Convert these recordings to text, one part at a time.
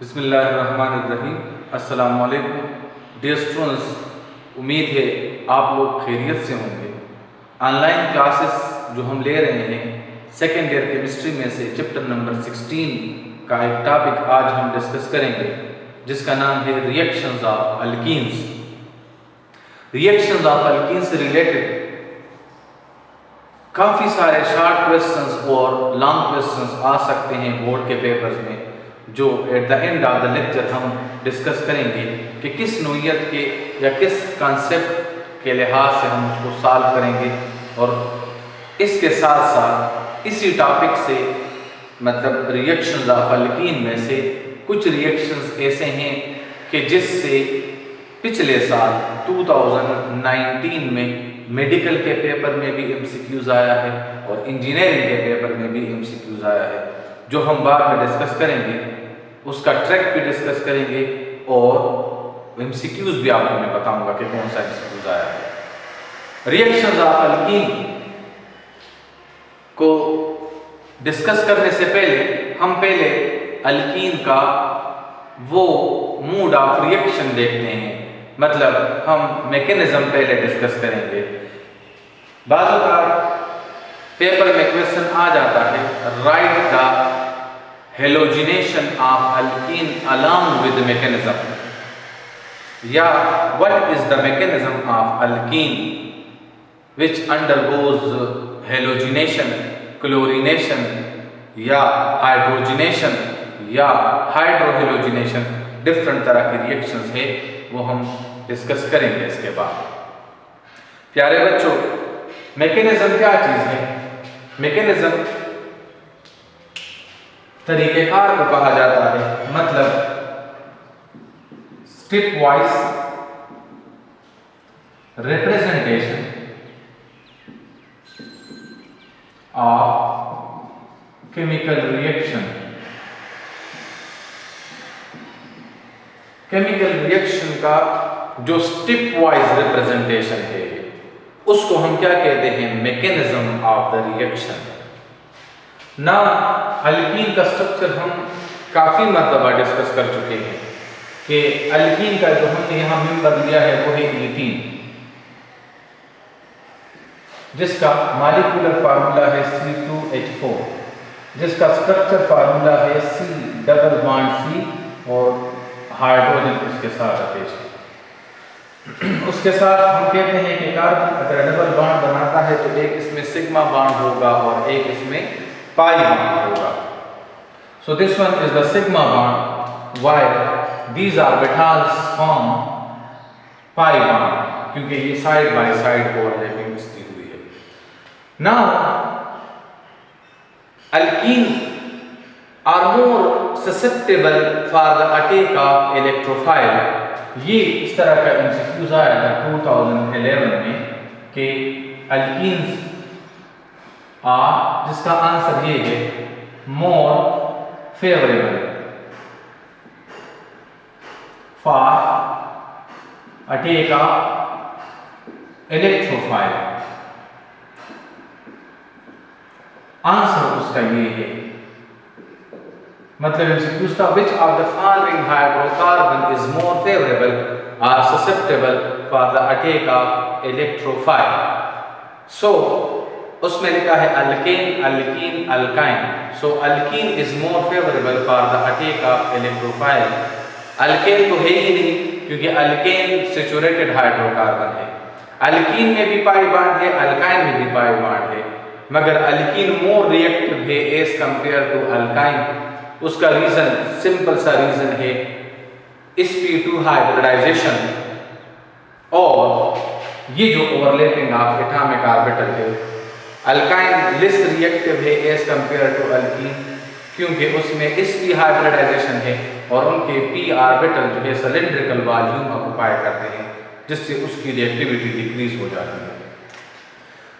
बिस्मिल्लाहिर्रहमानिर्रहीम। अस्सलाम वालेकुम डियर स्टूडेंट्स, उम्मीद है आप लोग खैरियत से होंगे। ऑनलाइन क्लासेस जो हम ले रहे हैं सेकेंड ईयर केमिस्ट्री में से चैप्टर नंबर 16 का एक टॉपिक आज हम डिस्कस करेंगे जिसका नाम है reactions of alkenes. Reactions of alkenes से रिलेटेड काफ़ी सारे शॉर्ट क्वेश्चंस और लॉन्ग क्वेश्चंस आ सकते हैं बोर्ड के पेपर्स में, जो at the end of the lecture हम डिस्कस करेंगे कि किस नोयत के या किस कॉन्सेप्ट के लिहाज से हम उसको सॉल्व करेंगे। और इसके साथ साथ इसी टॉपिक से मतलब रिएक्शंस ऑफ अल्कीन में से कुछ रिएक्शंस ऐसे हैं कि जिससे पिछले साल 2019 में मेडिकल के पेपर में भी एमसीक्यूज आया है और इंजीनियरिंग के पेपर में भी एमसीक्यूज आया है, जो हम बाद में डिस्कस करेंगे। उसका ट्रैक भी डिस्कस करेंगे और एमसीक्यूज भी आपको मैं बताऊंगा कि कौन सा एमसीक्यूज आया है। रिएक्शंस ऑफ अल्कीन को डिस्कस करने से पहले अल्कीन का वो मूड ऑफ रिएक्शन देखते हैं, मतलब हम मैकेनिज्म पहले डिस्कस करेंगे। बाज़ औक़ात पेपर में क्वेश्चन आ जाता है, write the halogenation of alkene along with mechanism, या what is the mechanism of alkene which undergoes halogenation, chlorination या हाइड्रोजिनेशन या हाइड्रोहेलोजिनेशन। डिफरेंट तरह की रिएक्शंस है, वो हम डिस्कस करेंगे इसके बाद। प्यारे बच्चों, मैकेनिज्म क्या चीज है? मैकेनिज्म तरीकेकार को कहा जाता है, मतलब step wise representation of chemical reaction. Chemical reaction का जो स्टेप वाइज रिप्रेजेंटेशन है उसको हम क्या कहते हैं? Mechanism of the reaction. ना अल्कीन का स्ट्रक्चर हम काफ़ी मरतबा डिस्कस कर चुके हैं कि अल्कीन का जो हमने यहाँ मेंबर लिया है वो है ईथीन, जिसका मॉलिक्यूलर फार्मूला है C2H4, जिसका स्ट्रक्चर फार्मूला है C डबल बॉन्ड C और हाइड्रोजन उसके साथ अटैच। उसके साथ हम कहते हैं कि कार्बन अगर डबल बॉन्ड बनाता है तो एक इसमें सिग्मा बॉन्ड होगा और एक इसमें पाई बॉन्ड होगा। So this one is the sigma bond while these orbitals form pi bond, क्योंकि ये साइड बाय साइड ओवरलैपिंग स्थिति हुई है। Now alkyne are more susceptible for the attack of electrophile। ये इस तरह का एमसीक्यूज आया था 2011 में कि अल्कीन्स जिसका आंसर ये है more favourable for attack of electrophile. Answer उसका ये है, मतलब एमसीक्यूज था which of the following hydrocarbon is more favourable और susceptible for the attack of electrophile. So उसमें लिखा है alkane, alkene, alkyne. So alkene is more favourable for the attack of electrophile. Alkane तो है ही नहीं, क्योंकि अल्केन सैचुरेटेड हाइड्रोकार्बन है। अल्कीन में भी पाई बॉन्ड है, अल्काइन में भी पाई बॉन्ड है, मगर अल्कीन मोर रिएक्टिव है एज कंपेयर टू अल्काइन। उसका रीजन सिंपल सा रीजन है sp2 हाइब्रिडाइजेशन और ये जो ओवरलैपिंग ऑफ एटॉमिक ऑर्बिटल है। अल्काइन लेस रिएक्टिव है एज कंपेयर टू अल्कीन, क्योंकि उसमें sp हाइब्रिडाइजेशन है और उनके p ऑर्बिटल जो है सिलेंड्रिकल वॉल्यूम ऑक्युपाई करते हैं, जिससे उसकी रिएक्टिविटी डिक्रीज हो जाती है।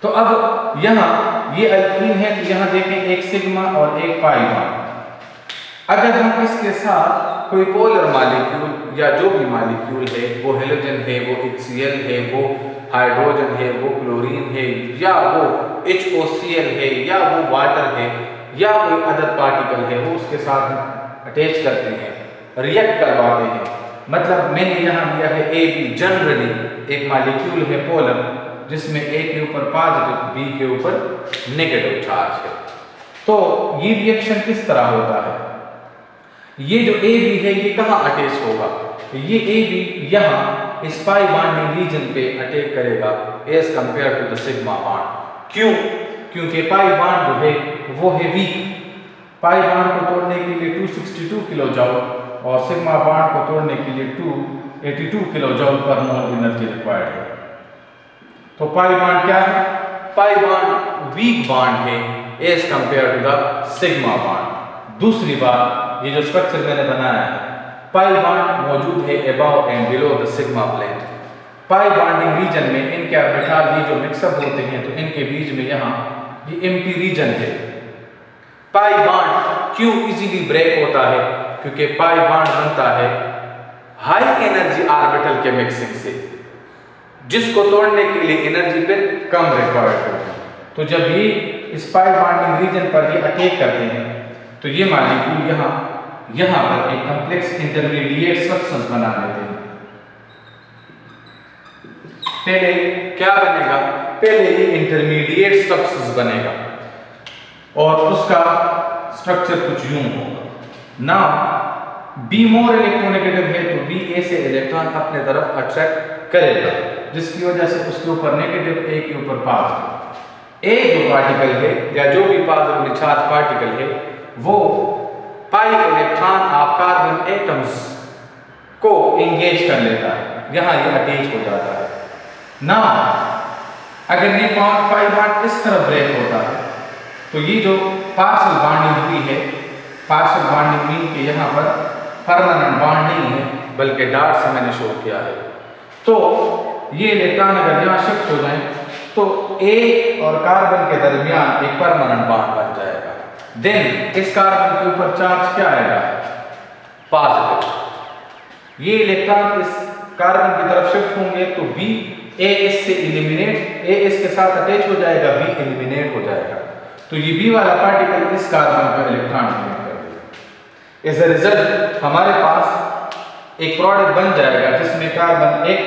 तो अब यहाँ ये अल्कीन है, तो यहाँ देखें एक सिग्मा और एक पाई बॉन्ड। अगर हम इसके साथ कोई पोलर मॉलिक्यूल या जो भी मॉलिक्यूल है, वो हेलोजन है, वो HCl है, वो हाइड्रोजन है, वो क्लोरीन है, या वो HOCl है, या वो वाटर है, या कोई अदर पार्टिकल है, वो उसके साथ अटैच करते हैं रिएक्ट करवाते हैं। मतलब मैंने यहाँ लिया है ए बी, जनरली एक मॉलिक्यूल है पोलर जिसमें ए के ऊपर पॉजिटिव बी के ऊपर नेगेटिव चार्ज है। तो ये रिएक्शन किस तरह होता है, ये जो ए बी है ये कहाँ अटैच होगा, ये ए बी यहाँ इस पाई बॉन्डिंग रीजन पे अटैक करेगा as compare to the sigma bond. क्यों? क्योंकि पाई बॉन्ड जो है वो है वीक, पाई बॉन्ड को तोड़ने के लिए 262 किलो जूल और सिग्मा बॉन्ड को तोड़ने के लिए 282 किलो जूल पर मोल एनर्जी रिक्वायर्ड है। तो पाई बॉन्ड क्या है? पाई बॉन्ड वीक बॉन्ड है as compare to the sigma bond. दूसरी बात, ये जो स्ट्रक्चर मैंने बनाया है, पाई बॉन्ड मौजूद है above and below the sigma plane. Pi bonding region में इनके ऑर्बिटल ये जो मिक्सअप होते हैं तो इनके बीच में यहाँ ये एम्प्टी रीजन है। पाई बॉन्ड क्यों इजीली ब्रेक होता है? क्योंकि पाई बॉन्ड बनता है हाई एनर्जी ऑर्बिटल के मिक्सिंग से, जिसको तोड़ने के लिए एनर्जी फिर कम रिक्वायर्ड होती है। तो जब ये इस पाई बॉन्डिंग रीजन पर ये अटैक करते हैं तो ये मॉलिक्यूल यहाँ पर एक कॉम्प्लेक्स इंटरमीडिएट सब्सटेंस बना लेते हैं। पहले क्या बनेगा? पहले ये इंटरमीडिएट सब्सटेंस बनेगा और उसका स्ट्रक्चर कुछ यूं होगा। ना बी मोर इलेक्ट्रोनेगेटिव है तो बी ए से इलेक्ट्रॉन अपने तरफ अट्रैक्ट करेगा, जिसकी वजह से उसके ऊपर नेगेटिव, ए के ऊपर पॉजिटिव। ए जो पार्टिकल है या जो भी पॉजिटिवली चार्ज पार्टिकल है वो pi electron of carbon atoms को एंगेज कर लेता है, यहाँ ये अटैच हो जाता है। ना अगर ये पाई बॉन्ड इस तरफ ब्रेक होता है तो ये जो पार्शियल बॉन्डिंग हुई है, पार्शियल बॉन्डिंग मीन के यहाँ पर परमानेंट बॉन्ड नहीं है बल्कि डॉट से मैंने शो किया है। तो ये इलेक्ट्रॉन अगर यहाँ शिफ्ट हो जाए तो ए और कार्बन के दरमियान एक परमानेंट बॉन्ड बन जाएगा। देन इस कार्बन के ऊपर चार्ज क्या आएगा? पॉजिटिव। ये इलेक्ट्रॉन इस कार्बन की तरफ शिफ्ट होंगे तो बी ए इस से एलिमिनेट, ए इसके साथ अटैच हो जाएगा, बी एलिमिनेट हो जाएगा। तो ये बी वाला पार्टिकल इस कार्बन पर इलेक्ट्रॉन डोनेट कर देगा। एज अ रिजल्ट हमारे पास एक प्रोडक्ट बन जाएगा जिसमें कार्बन एक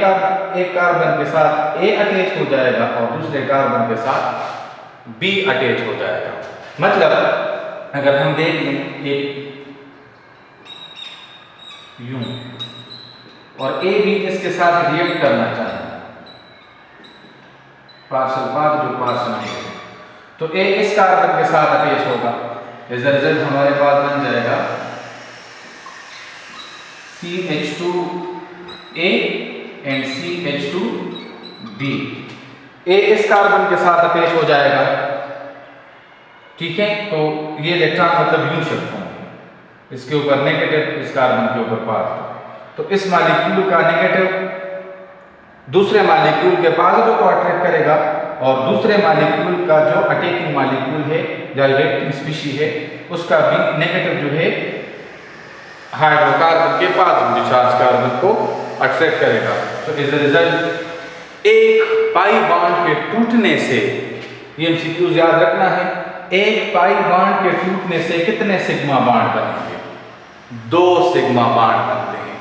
कार्बन के साथ ए अटैच हो जाएगा और दूसरे कार्बन के साथ बी अटैच हो जाएगा। मतलब अगर हम देख लें एक यूं और ए भी इसके साथ रिएक्ट करना चाहें, पार्शियल पॉजिटिव पार्शियल नेगेटिव, तो ए इस कार्बन के साथ अटैच होगा। एज अ रिजल्ट हमारे पास बन जाएगा CH2A एंड CH2B। ए इस कार्बन के साथ अटैच हो जाएगा, ठीक है। तो ये इलेक्ट्रॉन मतलब यूं शिफ्ट होंगे, इसके ऊपर नेगेटिव, इस कार्बन के ऊपर पॉजिटिव। तो इस मॉलिक्यूल का नेगेटिव दूसरे मॉलिक्यूल के पॉजिटिव को अट्रैक्ट करेगा और दूसरे मॉलिक्यूल का जो अटैकिंग मॉलिक्यूल है या रिएक्टिंग स्पीशीज है उसका भी नेगेटिव जो है हाइड्रोकार्बन के पॉजिटिव चार्ज कार्बन को अट्रैक्ट करेगा। तो एज अ रिजल्ट एक पाई बॉन्ड के टूटने से, ये एमसीक्यूज याद रखना है, एक पाई बॉन्ड के टूटने से कितने सिग्मा बॉन्ड बनेंगे? 2 सिग्मा बॉन्ड बनते हैं।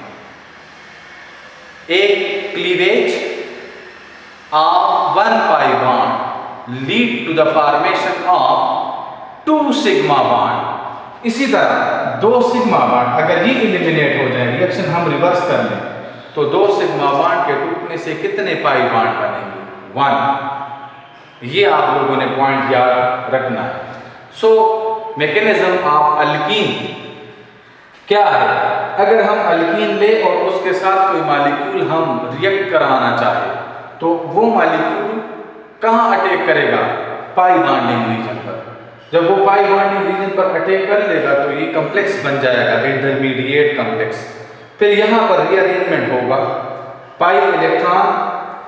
एक cleavage of 1 pi bond lead to the formation of 2 sigma bond. इसी तरह 2 सिग्मा बॉन्ड अगर ये एलिमिनेट हो जाए, रिएक्शन हम रिवर्स कर लें, तो 2 सिग्मा बॉन्ड के टूटने से कितने पाई बॉन्ड बनेंगे? 1। ये आप लोगों ने पॉइंट याद रखना है। सो मैकेनिज्म ऑफ अल्कीन क्या है? अगर हम अल्कीन ले और उसके साथ कोई मॉलिक्यूल हम रिएक्ट कराना चाहे तो वो मॉलिक्यूल कहाँ अटैक करेगा? पाई बॉन्डिंग रीजन पर। जब वो पाई बॉन्डिंग रीजन पर अटैक कर लेगा तो ये कॉम्प्लेक्स बन जाएगा, इंटरमीडिएट कॉम्प्लेक्स। फिर यहाँ पर रीअरेंजमेंट होगा, पाई इलेक्ट्रॉन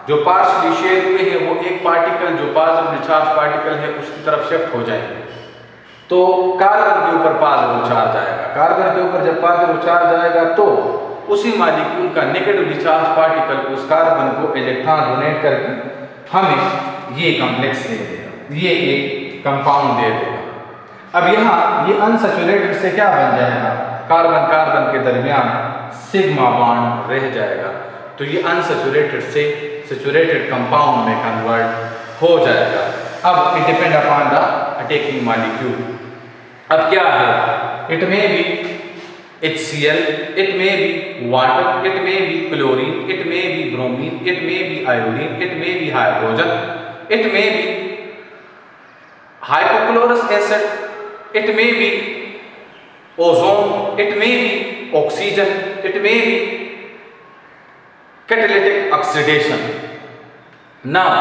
जो पार्शियली शेयर हुए हैं वो एक पार्टिकल जो पॉजिटिव चार्ज पार्टिकल है उसकी तरफ शिफ्ट हो जाएंगे, तो कार्बन के ऊपर पॉजिटिव चार्ज आएगा। कार्बन के ऊपर जब पॉजिटिव चार्ज आएगा तो उसी मॉलिक्यूल का नेगेटिवली चार्ज पार्टिकल उस कार्बन को इलेक्ट्रॉन डोनेट करके हमें ये कॉम्प्लेक्स दे देगा, ये एक कंपाउंड दे देगा। अब यहाँ ये अनसैचुरेटेड से क्या बन जाएगा? कार्बन कार्बन के दरमियान सिग्मा बॉन्ड रह जाएगा, तो ये अनसैचुरेटेड से सैचुरेटेड कंपाउंड में कन्वर्ट हो जाएगा। अब it depend upon the attacking molecule. अब क्या है, it may be HCl, it may be water, it may be chlorine, it may be bromine, it may be iodine, it may be hydrogen, it may be hypochlorous acid, it may be ozone, it may be oxygen, it may be catalytic oxidation। Now,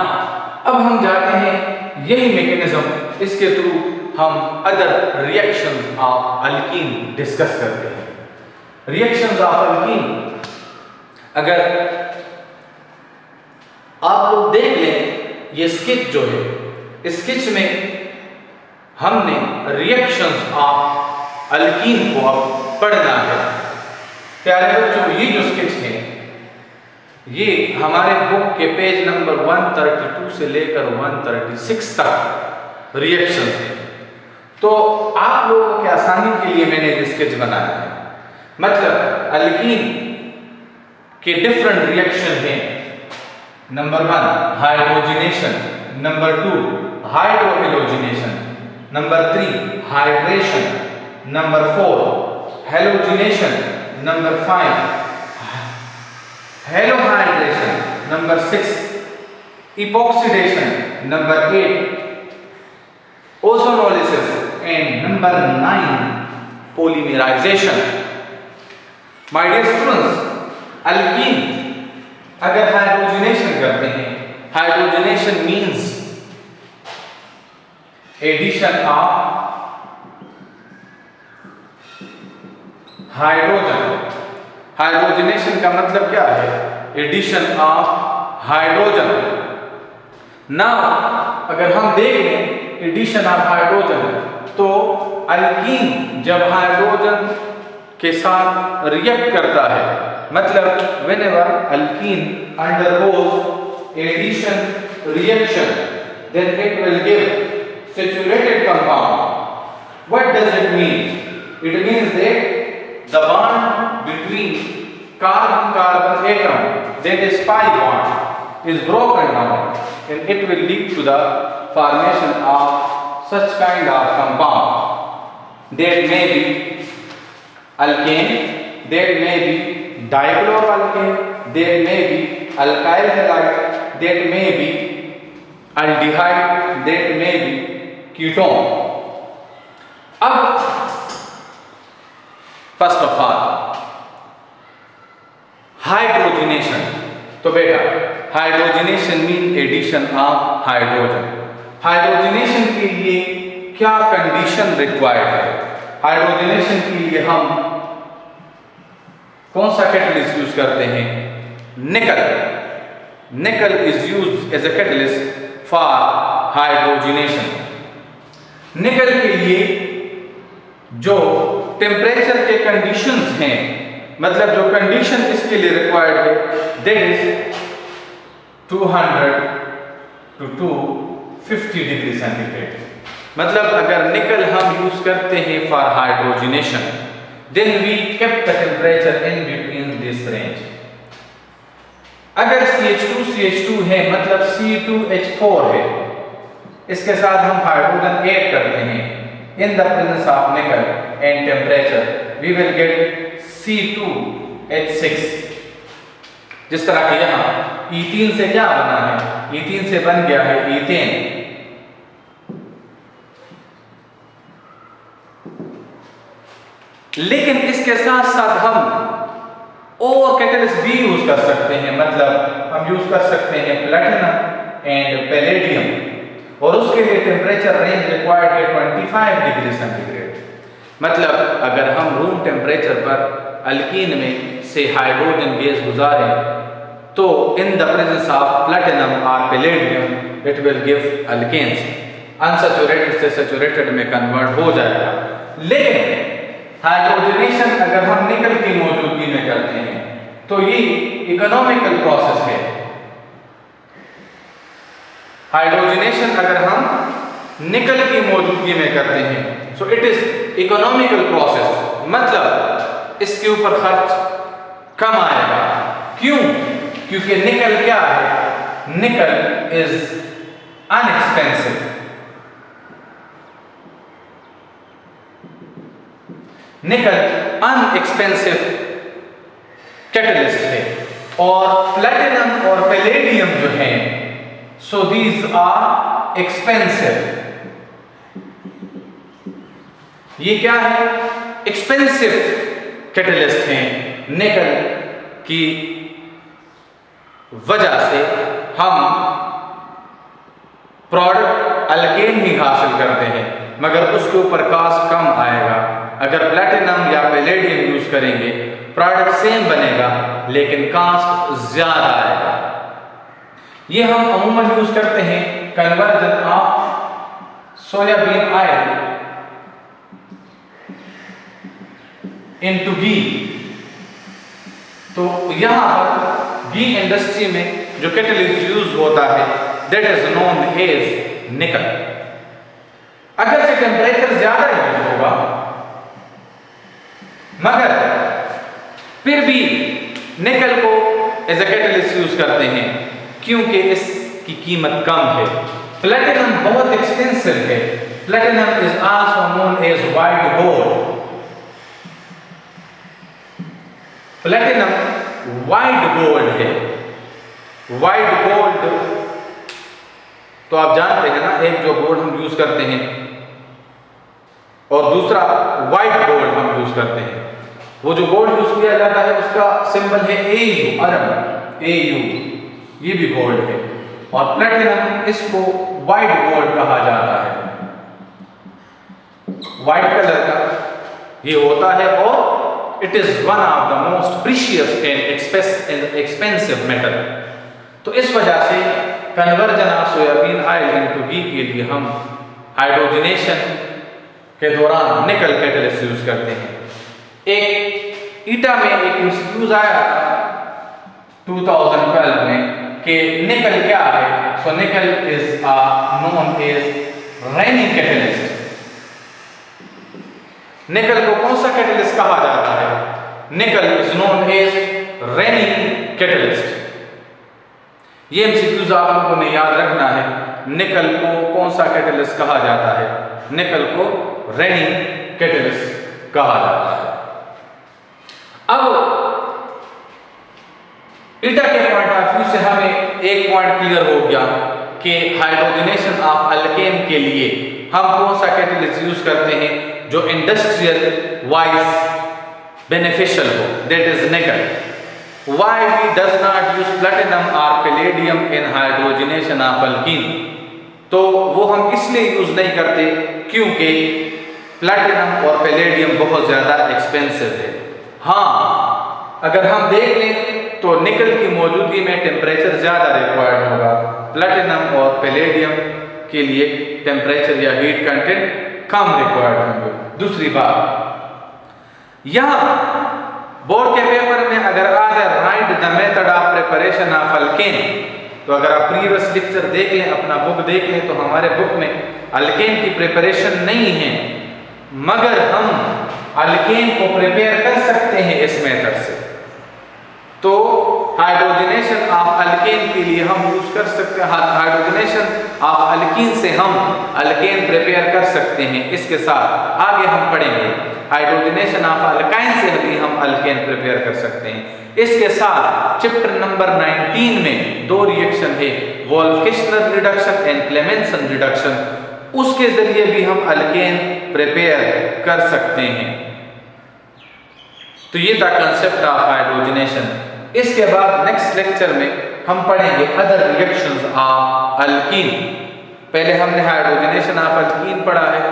अब हम जाते हैं यही mechanism, इसके through हम other reactions of alkyne discuss करते हैं। Reactions of alkyne, अगर आप लोग देख लें ये स्केच जो है, स्केच में हमने रिएक्शंस ऑफ अल्कीन को अब पढ़ना है। प्यारे बच्चों, ये जो स्केच है ये हमारे बुक के पेज नंबर 132 से लेकर 136 तक रिएक्शंस है। तो आप लोगों की आसानी के लिए मैंने ये स्केच बनाया है। मतलब अल्कीन के डिफरेंट रिएक्शन हैं। Number 1 hydrogenation, number 2 hydrohalogenation, number 3 hydration, number 4 halogenation, number 5 halohydration, number 6 epoxidation, number 8 ozonolysis and number 9 polymerization. My dear students, alkene अगर हाइड्रोजनेशन करते हैं, hydrogenation means addition of hydrogen. Hydrogenation का मतलब क्या है? Addition of hydrogen. Now अगर हम देख लें एडिशन ऑफ हाइड्रोजन, तो अल्कीन जब हाइड्रोजन के साथ रिएक्ट करता है, मतलब whenever alkene undergoes addition reaction, then it will give saturated compound. What does it mean? It means that the bond between carbon-carbon atom, that is pi bond, is broken down, and it will lead to the formation of such kind of compound. That may be alkane, there may be dichloroalkane, there may be alkyl halide, there may be aldehyde, there may be ketone. अब first of all hydrogenation, तो बेटा hydrogenation mean addition of hydrogen. Hydrogenation के लिए क्या condition required है? Hydrogenation के लिए हम कौन सा कैटलिस्ट यूज करते हैं? Nickel. Nickel is use as a catalyst for hydrogenation. Nickel के लिए जो टेम्परेचर के कंडीशंस हैं, मतलब जो कंडीशन इसके लिए रिक्वायर्ड है, that is 200 to 250 degree centigrade. मतलब अगर निकल हम यूज करते हैं for hydrogenation, then we kept the temperature in between this range. अगर CH2 है, मतलब C2H4 है, इसके साथ हम हाइड्रोजन ऐड करते हैं in the presence of nickel and temperature, we will get C2H6। जिस तरह के यहाँ E3 से क्या बना है? E3 से बन गया है ईथेन। लेकिन इसके साथ साथ हम और कैटलिस्ट भी यूज कर सकते हैं, मतलब हम यूज कर सकते हैं प्लैटिनम एंड पैलेडियम, और उसके लिए टेम्परेचर रेंज रिक्वायर्ड है 25 डिग्री सेंटीग्रेड। मतलब अगर हम रूम टेम्परेचर पर अल्कीन में से हाइड्रोजन गैस गुजारें, तो in the presence of platinum और palladium it will give alkanes. Unsaturated से सैचुरेटेड में कन्वर्ट हो जाएगा। लेकिन हाइड्रोजनेशन अगर हम निकल की मौजूदगी में करते हैं, तो ये इकोनॉमिकल प्रोसेस है। हाइड्रोजनेशन अगर हम निकल की मौजूदगी में करते हैं, so it is economical process, मतलब इसके ऊपर खर्च कम आएगा। क्यों? क्योंकि निकल क्या है? Nickel is अनएक्सपेंसिव। निकल अनएक्सपेंसिव कैटलिस्ट है और प्लेटिनम और पैलेडियम जो है सो दीज आर एक्सपेंसिव। ये क्या है? एक्सपेंसिव कैटलिस्ट हैं। निकल की वजह से हम प्रोडक्ट अल्केन ही हासिल करते हैं मगर उसके ऊपर कास्ट कम आएगा। अगर प्लैटिनम या पैलेडियम यूज करेंगे प्रोडक्ट सेम बनेगा लेकिन कास्ट ज्यादा आएगा। ये हम अमूमन यूज करते हैं conversion of soybean oil into ghee. तो यहां पर घी इंडस्ट्री में जो कैटलिस्ट यूज होता है दैट इज नोन एज निकल। अगर से टेम्परेचर ज्यादा यूज होगा मगर फिर भी निकल को एज अ कैटलिस्ट यूज करते हैं क्योंकि इसकी कीमत कम है। प्लैटिनम बहुत एक्सपेंसिव है। Platinum is also known as white gold. Platinum white gold है। व्हाइट गोल्ड तो आप जानते हैं ना, एक जो गोल्ड हम यूज करते हैं और दूसरा व्हाइट गोल्ड हम यूज करते हैं। वो जो गोल्ड यूज किया जाता है उसका सिंबल है AU, अरब AU, ये भी गोल्ड है। और प्लैटिनम इसको व्हाइट गोल्ड कहा जाता है। व्हाइट कलर का ये होता है और it is one of the most precious and expensive metal. तो इस वजह से conversion of soybean oil into ghee के लिए हम हाइड्रोजनेशन के दौरान निकल कैटलिस्ट यूज करते हैं। एक ईटा में एक न्यूज आया 2012 में कि निकल क्या है? So nickel is known as raining catalyst. Nickel को कौन सा कैटलिस्ट कहा जाता है? Nickel is known as raining catalyst. ये एमसीक्यूज आप लोगों को याद रखना है। निकल को कौन सा कैटलिस्ट कहा जाता है? निकल को रेनिंग कैटलिस्ट कहा जाता है। अब ईटा के पॉइंट ऑफ व्यू से हमें एक पॉइंट क्लियर हो गया कि हाइड्रोजनेशन ऑफ अल्केन के लिए हम कौन सा कैटलिस्ट यूज करते हैं जो इंडस्ट्रियल वाइज बेनिफिशियल हो, दैट इज निकल। Why we does not use platinum or palladium in hydrogenation of alkene? तो वो हम इसलिए यूज नहीं करते क्योंकि प्लैटिनम और पैलेडियम बहुत ज्यादा एक्सपेंसिव है। हाँ, अगर हम देख लें तो निकल की मौजूदगी में टेम्परेचर ज्यादा रिक्वायर्ड होगा। प्लैटिनम और पैलेडियम के लिए टेम्परेचर या हीट कंटेंट कम रिक्वायर्ड होंगे। दूसरी बात, यहाँ बोर्ड के पेपर में अगर आ जाए right the method of preparation of alkane, तो अगर आप प्रीवियस लेक्चर देख लें, अपना बुक देख लें, तो हमारे बुक में अल्केन की प्रिपरेशन नहीं है मगर हम अल्केन को प्रिपेयर कर सकते हैं इस मेथड से। तो हाइड्रोजनेशन ऑफ अल्केन के लिए हम यूज कर सकते हैं, हाइड्रोजनेशन ऑफ अल्कीन से हम अल्केन प्रिपेयर कर सकते हैं। इसके साथ आगे हम पढ़ेंगे हाइड्रोजनेशन ऑफ अल्काइन से भी हम अल्केन प्रिपेयर कर सकते हैं। इसके साथ चैप्टर नंबर 19 में दो रिएक्शन है, वोल्फकिशनर रिडक्शन एंड क्लेमेंसन रिडक्शन, उसके जरिए भी हम अल्केन प्रिपेयर कर सकते हैं। तो ये था कंसेप्ट ऑफ हाइड्रोजनेशन। इसके बाद नेक्स्ट लेक्चर में हम पढ़ेंगे अदर रिएक्शंस ऑफ अल्कीन। पहले हमने हाइड्रोजनेशन ऑफ अल्कीन पढ़ा है,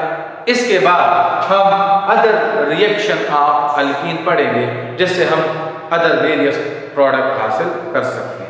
इसके बाद हम अदर रिएक्शन ऑफ अल्कीन पढ़ेंगे जिससे हम अदर वेरियस प्रोडक्ट हासिल कर सकते हैं।